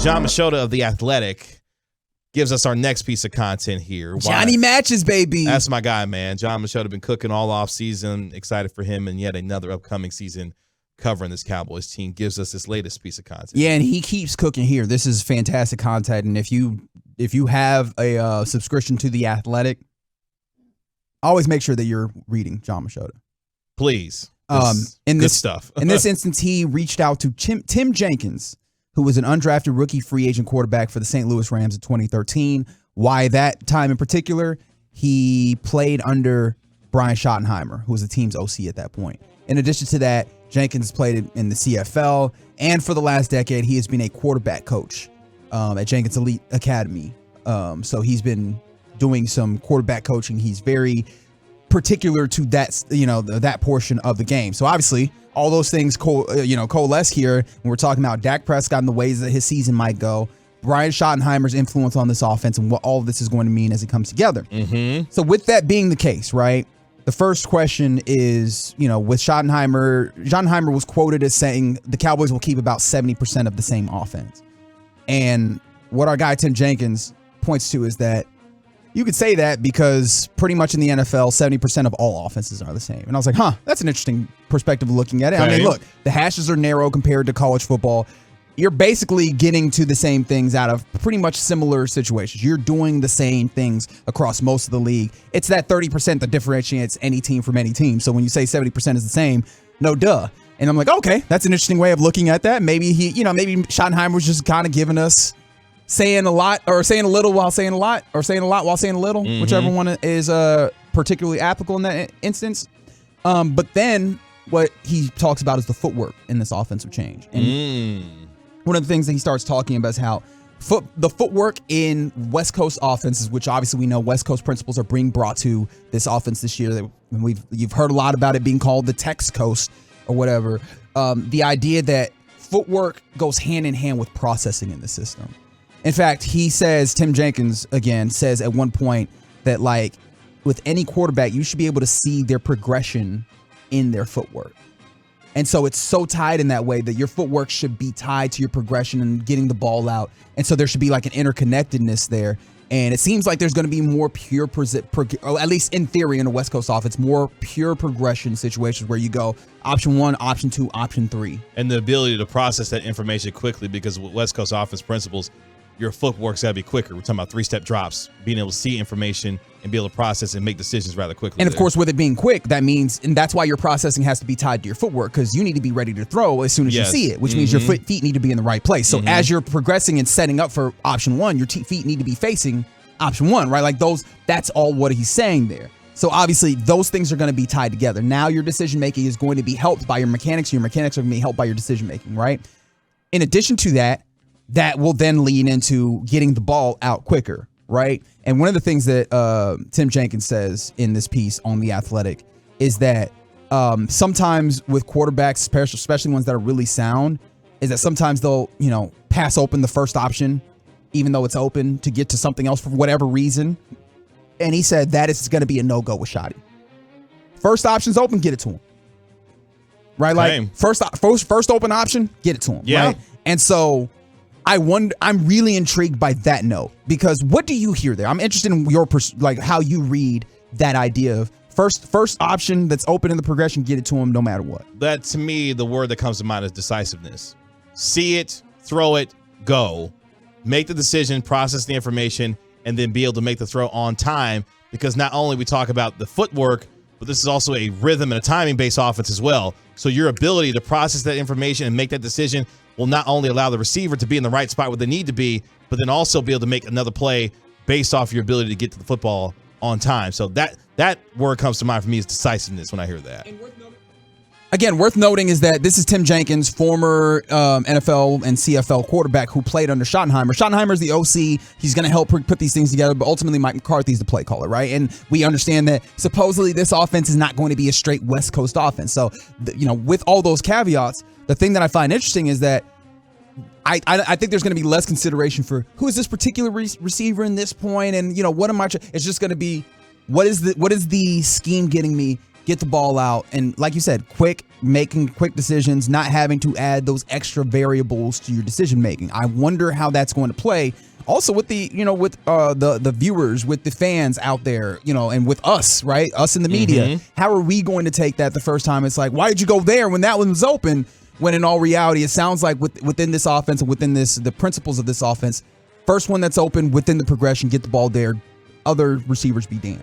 Jon Machota of The Athletic gives us our next piece of content here. Johnny Matches, baby. That's my guy, man. Jon Machota been cooking all off season. Excited for him and yet another upcoming season covering this Cowboys team. Gives us this latest piece of content. Yeah, and he keeps cooking here. This is fantastic content. And if you have a subscription to The Athletic, always make sure that you're reading Jon Machota. Please. Good Stuff. In this instance, he reached out to Tim Jenkins, who was an undrafted rookie free agent quarterback for the St. Louis Rams in 2013. Why that time in particular? He played under Brian Schottenheimer, who was the team's OC at that point. In addition to that, Jenkins played in the CFL, and for the last decade, he has been a quarterback coach at Jenkins Elite Academy. So he's been doing some quarterback coaching. He's very particular to that, that portion of the game. So obviously, all those things coalesce here when we're talking about Dak Prescott and the ways that his season might go, Brian Schottenheimer's influence on this offense, and what all of this is going to mean as it comes together. Mm-hmm. So with that being the case, right, the first question is, with Schottenheimer was quoted as saying the Cowboys will keep about 70% of the same offense. And what our guy Tim Jenkins points to is that you could say that because pretty much in the NFL, 70% of all offenses are the same. And I was like, that's an interesting perspective of looking at it. Okay. I mean, look, the hashes are narrow compared to college football. You're basically getting to the same things out of pretty much similar situations. You're doing the same things across most of the league. It's that 30% that differentiates any team from any team. So when you say 70% is the same, no duh. And I'm like, okay, that's an interesting way of looking at that. Maybe maybe Schottenheimer was just kind of giving us saying a lot or saying a little while saying a lot or saying a lot while saying a little, whichever one is particularly applicable in that instance. But then what he talks about is the footwork in this offensive change. And one of the things that he starts talking about is how the footwork in West Coast offenses, which obviously we know West Coast principles are being brought to this offense this year. You've heard a lot about it being called the Tex Coast or whatever. The idea that footwork goes hand in hand with processing in the system. In fact, he says, Tim Jenkins, again, says at one point that, like, with any quarterback, you should be able to see their progression in their footwork. And so it's so tied in that way that your footwork should be tied to your progression and getting the ball out. And so there should be like an interconnectedness there. And it seems like there's going to be more pure, or at least in theory in the West Coast offense, more pure progression situations where you go option 1, option 2, option 3. And the ability to process that information quickly, because with West Coast offense principles, your footwork's got to be quicker. We're talking about 3-step drops, being able to see information and be able to process and make decisions rather quickly. And of course, with it being quick, that means, and that's why your processing has to be tied to your footwork, because you need to be ready to throw as soon as you see it, which means your feet need to be in the right place. So as you're progressing and setting up for option 1, your feet need to be facing option 1, right? Like that's all what he's saying there. So obviously, those things are going to be tied together. Now your decision making is going to be helped by your mechanics. Your mechanics are going to be helped by your decision making, right? In addition to that, that will then lead into getting the ball out quicker, right? And one of the things that Tim Jenkins says in this piece on The Athletic is that sometimes with quarterbacks, especially ones that are really sound, is that sometimes they'll, pass open the first option, even though it's open, to get to something else for whatever reason. And he said that is going to be a no-go with Shotty. First option's open, get it to him. Right? Like first open option, get it to him. Yeah. Right? And so I'm really intrigued by that note, because what do you hear there? I'm interested in your how you read that idea of first option that's open in the progression, get it to him no matter what. That, to me, the word that comes to mind is decisiveness. See it, throw it, go. Make the decision, process the information, and then be able to make the throw on time, because not only we talk about the footwork, but this is also a rhythm and a timing-based offense as well. So your ability to process that information and make that decision will not only allow the receiver to be in the right spot where they need to be, but then also be able to make another play based off your ability to get to the football on time. So that word comes to mind for me is decisiveness when I hear that. Again, worth noting is that this is Tim Jenkins, former NFL and CFL quarterback who played under Schottenheimer. Schottenheimer is the OC. He's going to help put these things together, but ultimately Mike McCarthy's the play caller, right? And we understand that supposedly this offense is not going to be a straight West Coast offense. So, with all those caveats, the thing that I find interesting is that I think there's going to be less consideration for who is this particular receiver in this point, and what am I? It's just going to be what is the scheme getting me get the ball out, and like you said, making quick decisions, not having to add those extra variables to your decision making. I wonder how that's going to play. Also with the viewers, with the fans out there, and with us, right? Us in the media. How are we going to take that the first time? It's like, why did you go there when that one was open? When in all reality, it sounds like within this offense and within the principles of this offense, first one that's open within the progression, get the ball there. Other receivers be damned.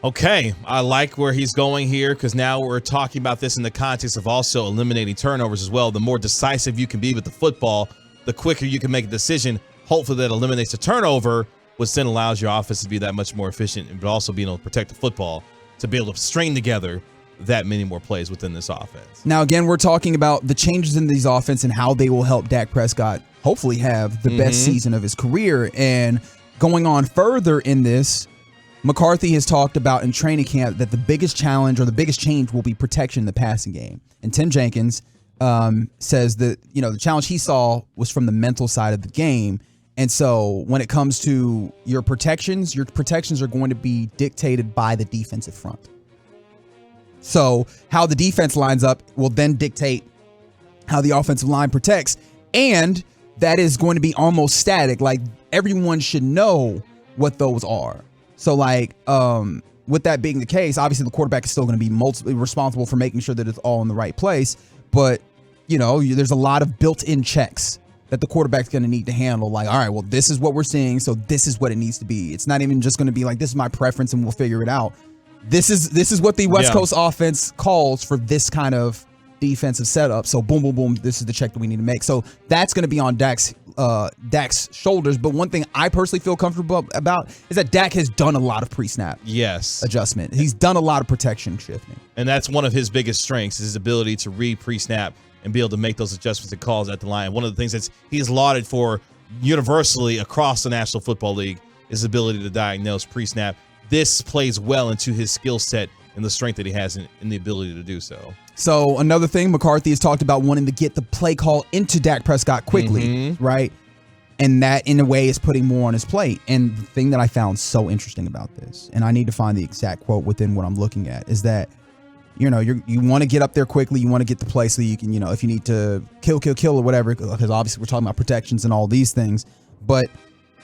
Okay, I like where he's going here because now we're talking about this in the context of also eliminating turnovers as well. The more decisive you can be with the football, the quicker you can make a decision. Hopefully that eliminates a turnover, which then allows your offense to be that much more efficient, but also being able to protect the football to be able to string together that many more plays within this offense. Now, again, we're talking about the changes in these offense and how they will help Dak Prescott hopefully have the best season of his career. And going on further in this, McCarthy has talked about in training camp that the biggest challenge or the biggest change will be protection in the passing game. And Tim Jenkins says that, the challenge he saw was from the mental side of the game. And so when it comes to your protections are going to be dictated by the defensive front. So how the defense lines up will then dictate how the offensive line protects. And that is going to be almost static. Like, everyone should know what those are. So, with that being the case, obviously the quarterback is still going to be responsible for making sure that it's all in the right place. But, there's a lot of built-in checks that the quarterback's going to need to handle. Like, all right, well, this is what we're seeing, so this is what it needs to be. It's not even just going to be like, this is my preference and we'll figure it out. This is what the West Coast offense calls for this kind of defensive setup. So boom, boom, boom, this is the check that we need to make. So that's going to be on Dak's shoulders. But one thing I personally feel comfortable about is that Dak has done a lot of pre-snap adjustment. He's done a lot of protection shifting. And that's one of his biggest strengths, is his ability to read pre-snap and be able to make those adjustments and calls at the line. One of the things that he's lauded for universally across the National Football League is his ability to diagnose pre-snap. This plays well into his skill set and the strength that he has in the ability to do so. So another thing, McCarthy has talked about wanting to get the play call into Dak Prescott quickly, right? And that, in a way, is putting more on his plate. And the thing that I found so interesting about this, and I need to find the exact quote within what I'm looking at, is that, you want to get up there quickly. You want to get the play so you can, if you need to kill or whatever, because obviously we're talking about protections and all these things. But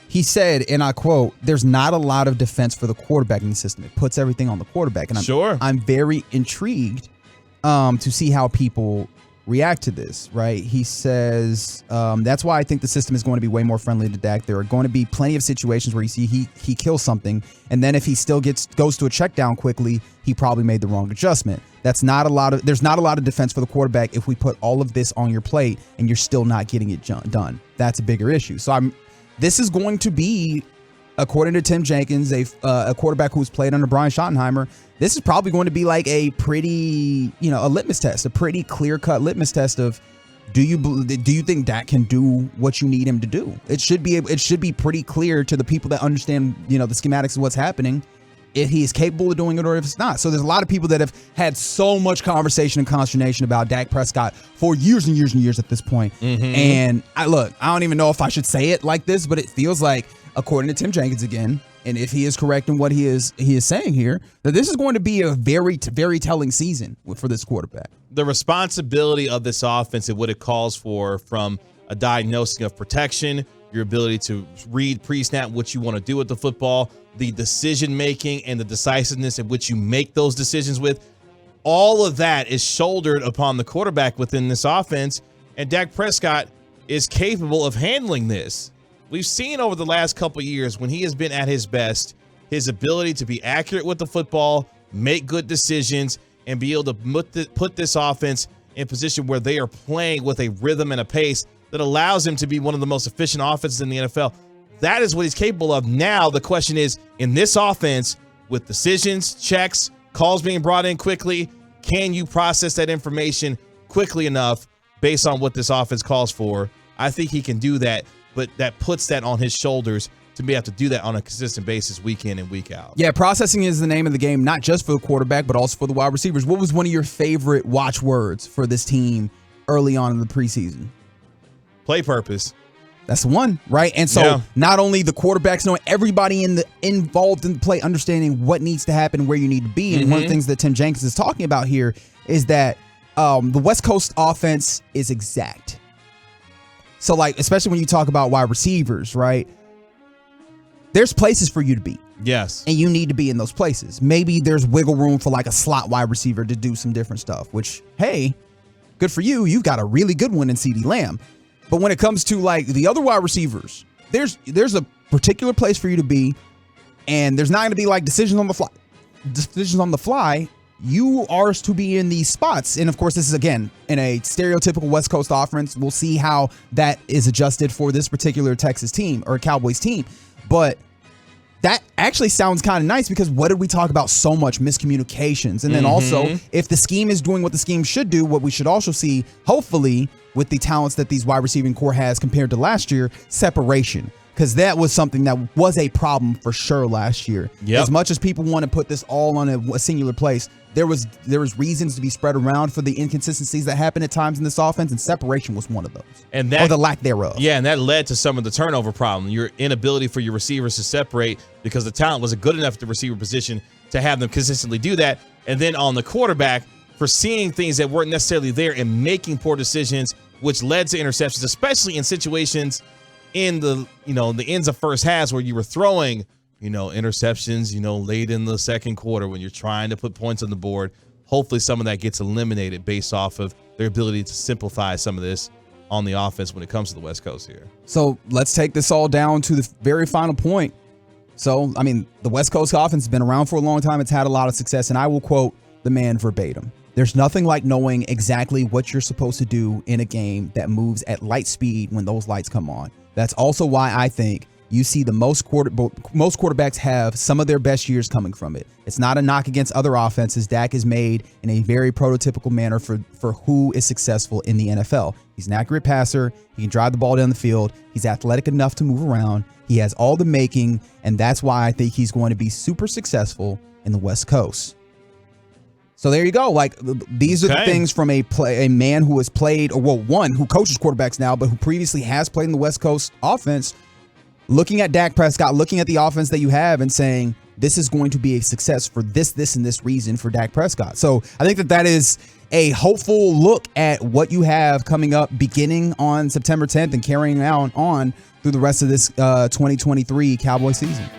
he said, and I quote, "There's not a lot of defense for the quarterback in the system. It puts everything on the quarterback." And I'm very intrigued to see how people react to this, right? He says, that's why I think the system is going to be way more friendly to Dak. There are going to be plenty of situations where you see he kills something, and then if he still goes to a check down quickly, he probably made the wrong adjustment. There's not a lot of defense for the quarterback if we put all of this on your plate and you're still not getting it done. That's a bigger issue. So this is going to be, according to Tim Jenkins, a quarterback who's played under Brian Schottenheimer. This is probably going to be like a pretty, a litmus test, a pretty clear-cut litmus test of, do you think Dak can do what you need him to do? It should be pretty clear to the people that understand, the schematics of what's happening, if he is capable of doing it or if it's not. So there's a lot of people that have had so much conversation and consternation about Dak Prescott for years and years and years at this point. And I don't even know if I should say it like this, but it feels like, according to Tim Jenkins again, and if he is correct in what he is saying here, that this is going to be a very, very telling season for this quarterback. The responsibility of this offense and what it calls for, from a diagnosing of protection, your ability to read pre-snap, what you want to do with the football, the decision-making and the decisiveness in which you make those decisions with, all of that is shouldered upon the quarterback within this offense, and Dak Prescott is capable of handling this. We've seen over the last couple of years, when he has been at his best, his ability to be accurate with the football, make good decisions, and be able to put this offense in a position where they are playing with a rhythm and a pace that allows him to be one of the most efficient offenses in the NFL. That is what he's capable of. Now the question is, in this offense, with decisions, checks, calls being brought in quickly, can you process that information quickly enough based on what this offense calls for? I think he can do that, but that puts that on his shoulders to be able to do that on a consistent basis week in and week out. Yeah, processing is the name of the game, not just for the quarterback, but also for the wide receivers. What was one of your favorite watch words for this team early on in the preseason? Play purpose. That's one, right? And so not only the quarterbacks knowing, everybody involved in the play understanding what needs to happen, where you need to be. And one of the things that Tim Jenkins is talking about here is that the West Coast offense is exact. So, like, especially when you talk about wide receivers, right? There's places for you to be. Yes. And you need to be in those places. Maybe there's wiggle room for like a slot wide receiver to do some different stuff, which, hey, good for you. You've got a really good one in CeeDee Lamb. But when it comes to like the other wide receivers, there's a particular place for you to be, and there's not going to be like decisions on the fly. Decisions on the fly. You are to be in these spots. And of course, this is again in a stereotypical West Coast offense. We'll see how that is adjusted for this particular Texas team or Cowboys team. But that actually sounds kind of nice, because what did we talk about so much? Miscommunications. And then also, if the scheme is doing what the scheme should do, what we should also see, hopefully, with the talents that these wide receiving core has compared to last year, separation. Because that was something that was a problem for sure last year. Yep. As much as people want to put this all on a singular place, there was reasons to be spread around for the inconsistencies that happen at times in this offense, and separation was one of those. And that, or the lack thereof. Yeah, and that led to some of the turnover problem. Your inability for your receivers to separate because the talent wasn't good enough at the receiver position to have them consistently do that. And then on the quarterback, for seeing things that weren't necessarily there and making poor decisions, which led to interceptions, especially in situations in the ends of first halves where you were throwing interceptions, late in the second quarter when you're trying to put points on the board. Hopefully some of that gets eliminated based off of their ability to simplify some of this on the offense when it comes to the West Coast here. So let's take this all down to the very final point. So, I mean, the West Coast offense has been around for a long time. It's had a lot of success, and I will quote the man verbatim. There's nothing like knowing exactly what you're supposed to do in a game that moves at light speed when those lights come on. That's also why I think you see the most quarterbacks have some of their best years coming from it. It's not a knock against other offenses. Dak is made in a very prototypical manner for who is successful in the NFL. He's an accurate passer. He can drive the ball down the field. He's athletic enough to move around. He has all the making, and that's why I think he's going to be super successful in the West Coast. So there you go. Like, these are the things from a man who has played, or one who coaches quarterbacks now, but who previously has played in the West Coast offense, looking at Dak Prescott, looking at the offense that you have and saying, this is going to be a success for this, and this reason for Dak Prescott. So I think that is a hopeful look at what you have coming up beginning on September 10th and carrying on through the rest of this 2023 Cowboy season.